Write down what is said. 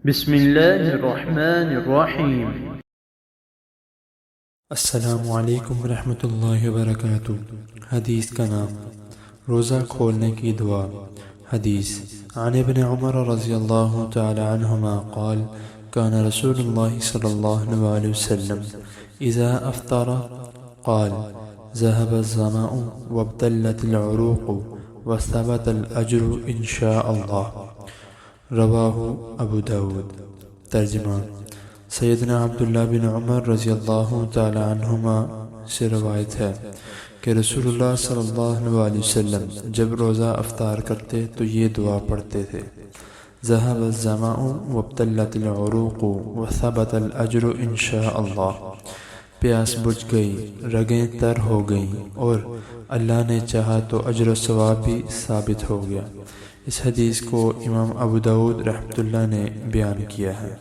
بسم اللہ الرحمن الرحیم۔ السلام علیکم ورحمۃ اللہ وبرکاتہ۔ حدیث کا نام، روزہ کھولنے کی دعا۔ حدیث عن ابن عمر رضی اللہ تعالی عنہما قال كان رسول اللہ صلی اللہ علیہ وسلم اذا افطر قال ذهب الظمأ وابتلت العروق وثبت الاجر ان شاء اللہ، رواہ ابو داود۔ ترجمہ: سیدنا عبداللہ بن عمر رضی اللہ تعالی عنہما سے روایت ہے کہ رسول اللہ صلی اللہ علیہ وسلم جب روزہ افطار کرتے تو یہ دعا پڑھتے تھے: ذهب الظمأ وابتلت العروق وثبت الاجر ان شاء اللہ، پیاس بجھ گئی، رگیں تر ہو گئیں، اور اللہ نے چاہا تو اجر و ثواب بھی ثابت ہو گیا۔ اس حدیث کو امام ابو داود رحمۃ اللہ نے بیان کیا ہے۔